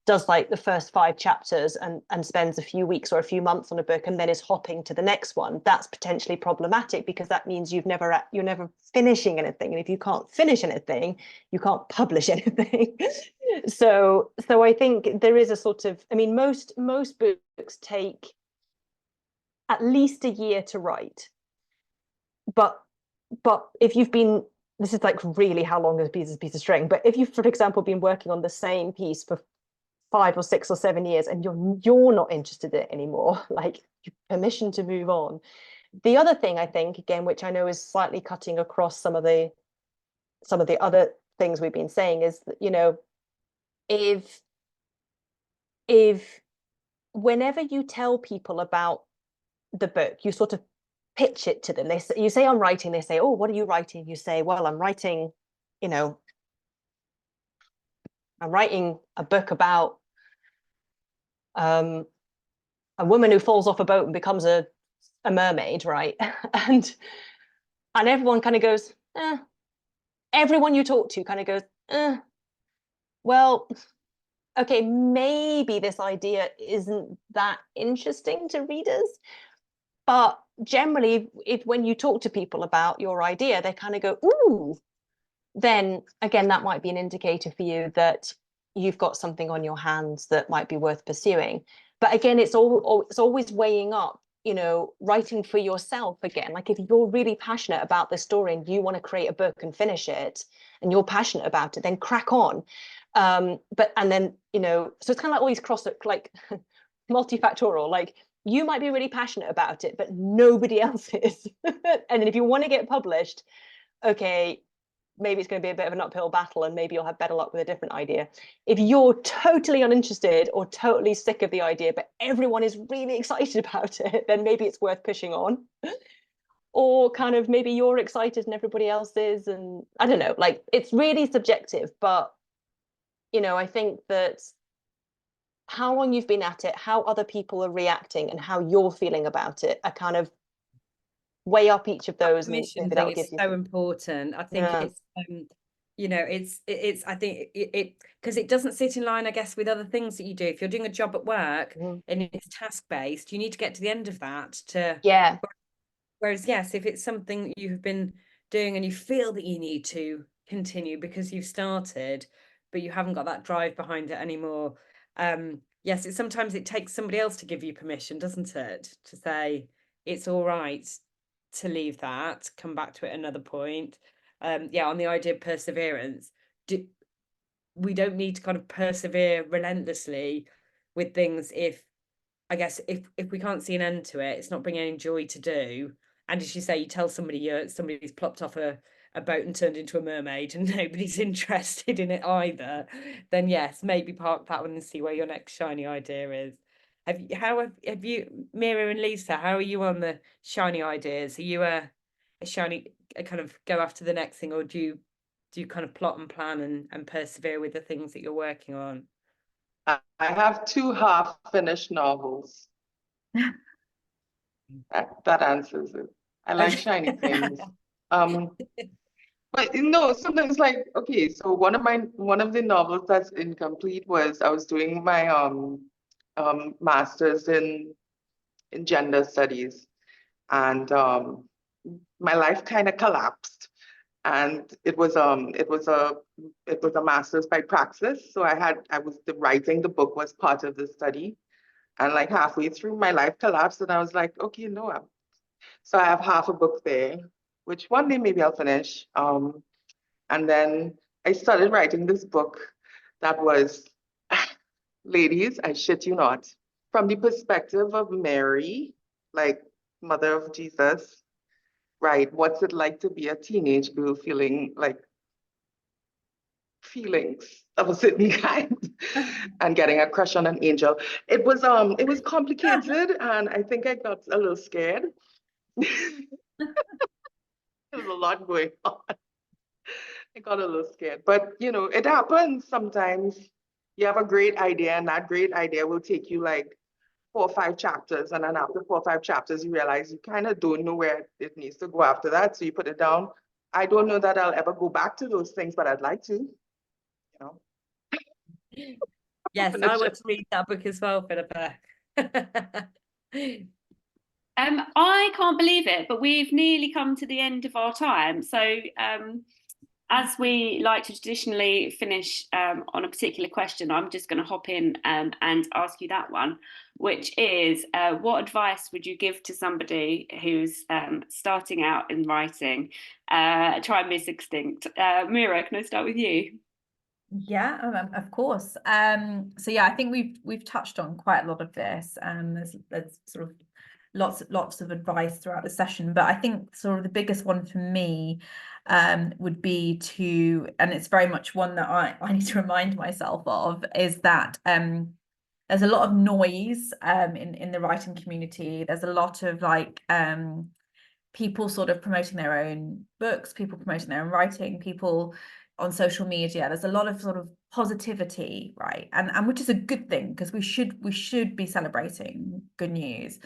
does like the first 5 chapters and spends a few weeks or a few months on a book and then is hopping to the next one, that's potentially problematic, because that means you're never finishing anything, and if you can't finish anything, you can't publish anything. So I think there is a sort of, I mean, most books take at least a year to write, but if you've been, this is like really how long is a piece of string, but if you've, for example, been working on the same piece for 5 or 6 or 7 years and you're not interested in it anymore, like, permission to move on. The other thing, I think, again, which I know is slightly cutting across some of the other things we've been saying, is that, you know, if whenever you tell people about the book, you sort of pitch it to them. You say, I'm writing, they say, oh, what are you writing? You say, well, I'm writing, you know, I'm writing a book about a woman who falls off a boat and becomes a mermaid, right? and everyone kind of goes, everyone you talk to kind of goes, well, okay, maybe this idea isn't that interesting to readers. But generally, if when you talk to people about your idea, they kind of go, ooh, then again, that might be an indicator for you that you've got something on your hands that might be worth pursuing. But again, it's always weighing up, you know, writing for yourself again. Like, if you're really passionate about this story and you want to create a book and finish it, and you're passionate about it, then crack on. And then, you know, so it's kind of like always like multifactorial, like, you might be really passionate about it, but nobody else is. And if you want to get published, okay, maybe it's going to be a bit of an uphill battle, and maybe you'll have better luck with a different idea. If you're totally uninterested or totally sick of the idea, but everyone is really excited about it, then maybe it's worth pushing on. Or kind of maybe you're excited and everybody else is, and I don't know, like, it's really subjective. But, you know, I think that how long you've been at it, how other people are reacting, and how you're feeling about it, are kind of weigh up each of those. Permission And thing maybe is so important. I think it's you know, it's I think it because it doesn't sit in line, I guess, with other things that you do. If you're doing a job at work and it's task-based, you need to get to the end of that to, yeah. Whereas, yes, if it's something you've been doing and you feel that you need to continue because you've started, but you haven't got that drive behind it anymore. Yes, sometimes it takes somebody else to give you permission, doesn't it? To say it's all right to leave that, come back to it another point. Yeah, on the idea of perseverance, we don't need to kind of persevere relentlessly with things if, I guess, if we can't see an end to it, it's not bringing any joy to do. And as you say, you tell somebody somebody's plopped off a boat and turned into a mermaid and nobody's interested in it either, then yes, maybe park that one and see where your next shiny idea is. Have you, Mira and Lisa, how are you on the shiny ideas? Are you a shiny, a kind of go after the next thing, or do you kind of plot and plan and persevere with the things that you're working on? I have 2 half-finished novels. That answers it. I like shiny things. But you know, sometimes, like, okay, so one of the novels that's incomplete was, I was doing my master's in gender studies, and my life kind of collapsed. And it was a master's by praxis. So writing the book was part of the study. And like halfway through, my life collapsed, and I was like, okay, no. So I have half a book there, which one day maybe I'll finish. And then I started writing this book that was, ladies, I shit you not, from the perspective of Mary, like mother of Jesus, right? What's it like to be a teenage girl feeling like feelings of a certain kind and getting a crush on an angel? It was complicated, and I think I got a little scared. There was a lot going on. I got a little scared, but you know, it happens sometimes. You have a great idea, and that great idea will take you like 4 or 5 chapters, and then after 4 or 5 chapters, you realize you kind of don't know where it needs to go after that, so you put it down. I don't know that I'll ever go back to those things, but I'd like to, you know. Yes, finish I want it. to read that book as well, Philippa. I can't believe it, but we've nearly come to the end of our time. So as we like to traditionally finish on a particular question, I'm just going to hop in and ask you that one, which is what advice would you give to somebody who's starting out in writing? Try and miss extinct. Mira, can I start with you? Yeah, of course. So yeah, I think we've touched on quite a lot of this. There's sort of lots of advice throughout the session, but I think sort of the biggest one for me would be to, and it's very much one that I need to remind myself of, is that there's a lot of noise in the writing community. There's a lot of like people sort of promoting their own books, people promoting their own writing, people on social media. There's a lot of sort of positivity, right? And which is a good thing, because we should be celebrating good news.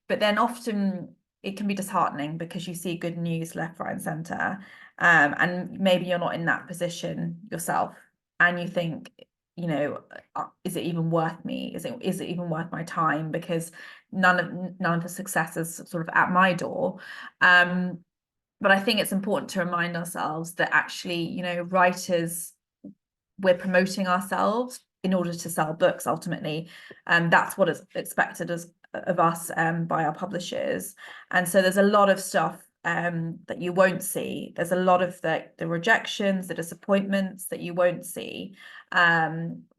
But then often it can be disheartening because you see good news left, right, and centre. And maybe you're not in that position yourself, and you think, you know, is it even worth me? Is it even worth my time? Because none of the success is sort of at my door. But I think it's important to remind ourselves that actually, you know, writers, we're promoting ourselves in order to sell books ultimately. And that's what is expected of us by our publishers. And so there's a lot of stuff that you won't see. There's a lot of the rejections, the disappointments that you won't see,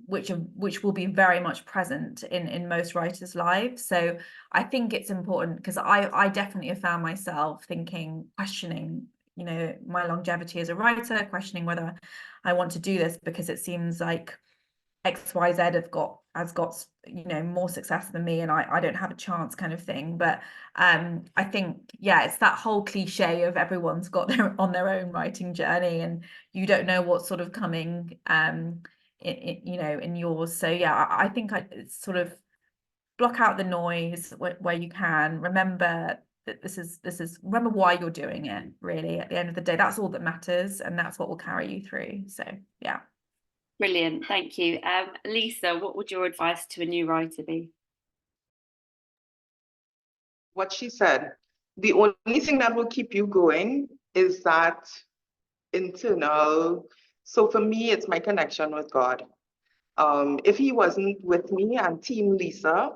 which will be very much present in most writers' lives. So I think it's important, because I definitely have found myself questioning, you know, my longevity as a writer, questioning whether I want to do this, because it seems like XYZ has got, you know, more success than me, and I don't have a chance, kind of thing. But I think, yeah, it's that whole cliche of everyone's got on their own writing journey, and you don't know what's sort of coming you know, in yours. So yeah, I think it's sort of block out the noise where you can. Remember that this is remember why you're doing it, really. At the end of the day, that's all that matters, and that's what will carry you through. So yeah. Brilliant, thank you. Lisa, what would your advice to a new writer be? What she said, the only thing that will keep you going is that internal. So for me, it's my connection with God. If he wasn't with me and Team Lisa,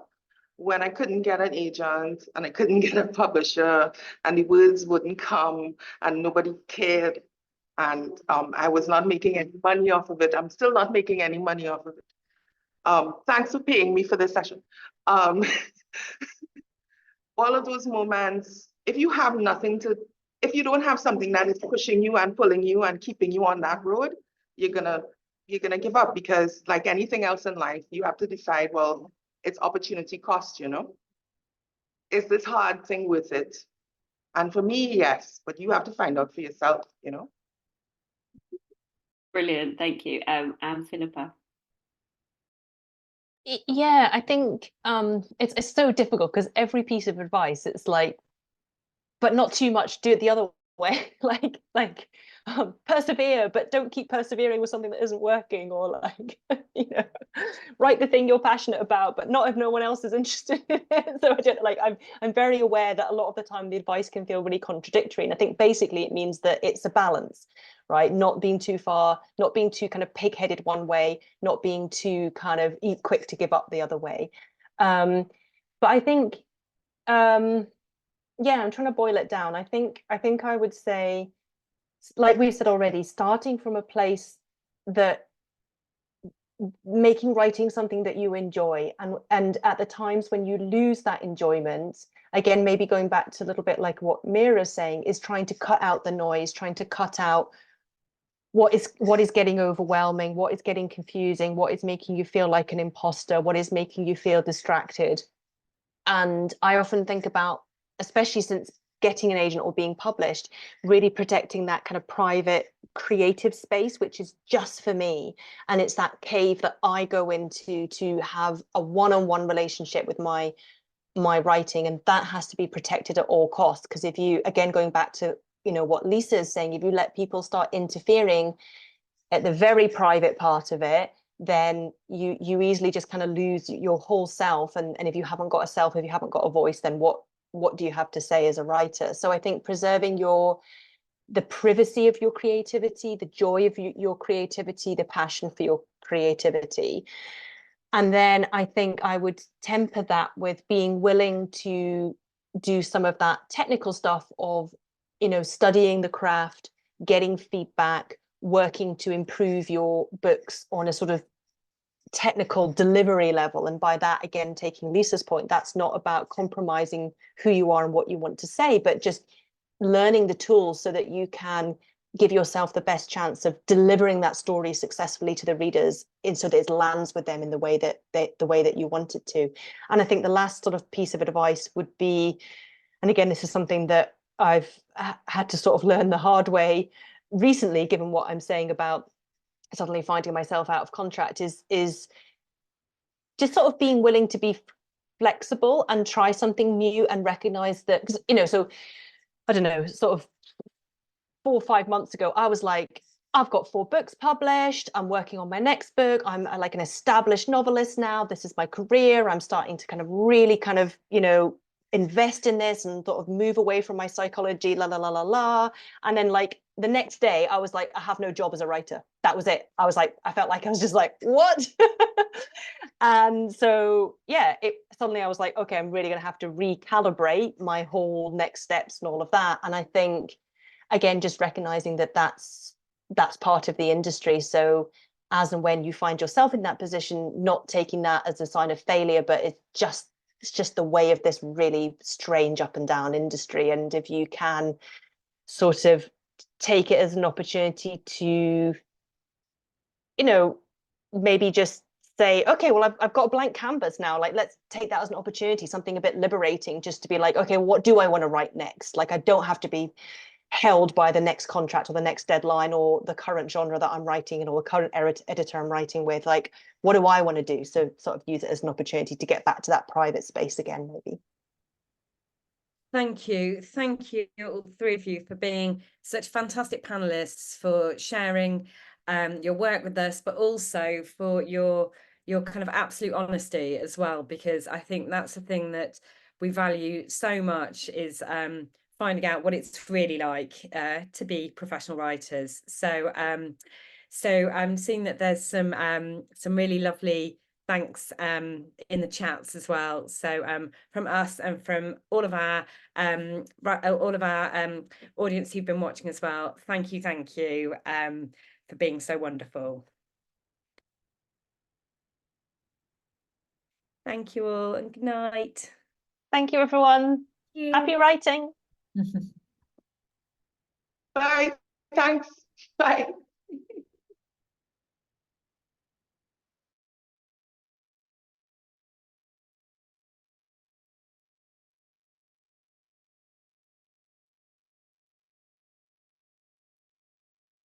when I couldn't get an agent and I couldn't get a publisher and the words wouldn't come and nobody cared, and I was not making any money off of it. I'm still not making any money off of it. Thanks for paying me for this session. All of those moments, if you don't have something that is pushing you and pulling you and keeping you on that road, you're gonna give up, because like anything else in life, you have to decide, well, it's opportunity cost, you know? Is this hard thing worth it? And for me, yes, but you have to find out for yourself, you know? Brilliant, thank you. And Philippa? Yeah, I think it's so difficult, because every piece of advice, it's like, but not too much, do it the other way. like persevere, but don't keep persevering with something that isn't working, or like, you know, write the thing you're passionate about, but not if no one else is interested in it. So I don't, like, I'm very aware that a lot of the time the advice can feel really contradictory, and I think basically it means that it's a balance, right? Not being too far, not being too kind of pig-headed one way, not being too kind of quick to give up the other way. But I think yeah, I'm trying to boil it down. I think I would say, like we've said already, starting from a place that making writing something that you enjoy, and at the times when you lose that enjoyment, again, maybe going back to a little bit like what Mira's saying, is trying to cut out the noise, trying to cut out what is getting overwhelming, what is getting confusing, what is making you feel like an imposter, what is making you feel distracted. And I often think about, especially since getting an agent or being published, really protecting that kind of private creative space, which is just for me. And it's that cave that I go into to have a one-on-one relationship with my writing, and that has to be protected at all costs. Because if you, again, going back to, you know, what Lisa is saying, if you let people start interfering at the very private part of it, then you easily just kind of lose your whole self. And if you haven't got a self, if you haven't got a voice, then what do you have to say as a writer? So I think preserving the privacy of your creativity, the joy of your creativity, the passion for your creativity. And then I think I would temper that with being willing to do some of that technical stuff of, studying the craft, getting feedback, working to improve your books on a sort of technical delivery level. And by that, again, taking Lisa's point, that's not about compromising who you are and what you want to say, but just learning the tools so that you can give yourself the best chance of delivering that story successfully to the readers, so that it lands with them in the way that you want it to. And I think the last sort of piece of advice would be, and again, this is something that I've had to sort of learn the hard way recently, given what I'm saying about suddenly finding myself out of contract, is just sort of being willing to be flexible and try something new, and recognize that, because, so I don't know, sort of 4 or 5 months ago, I was like, I've got 4 books published. I'm working on my next book. I'm like an established novelist now. This is my career. I'm starting to kind of really kind of, invest in this and sort of move away from my psychology, la, la, la, la, la. And then like the next day, I was like, I have no job as a writer. That was it. I was like, I felt like I was just like, what? And so, yeah, suddenly I was like, okay, I'm really going to have to recalibrate my whole next steps and all of that. And I think, again, just recognizing that that's part of the industry. So as and when you find yourself in that position, not taking that as a sign of failure, but it's just the way of this really strange up and down industry. And if you can sort of take it as an opportunity to, maybe just say, okay, well, I've got a blank canvas now. Like, let's take that as an opportunity, something a bit liberating, just to be like, okay, what do I want to write next? Like, I don't have to be held by the next contract or the next deadline or the current genre that I'm writing in, or the current editor I'm writing with. Like, what do I want to do? So sort of use it as an opportunity to get back to that private space again, maybe. Thank you, all 3 of you, for being such fantastic panelists, for sharing your work with us, but also for your kind of absolute honesty as well, because I think that's the thing that we value so much, is finding out what it's really like to be professional writers. So I'm seeing that there's some really lovely thanks in the chats as well. So from us and from all of our audience who've been watching as well, thank you for being so wonderful. Thank you all, and good night. Thank you, everyone. Thank you. Happy writing. Bye. Thanks. Bye.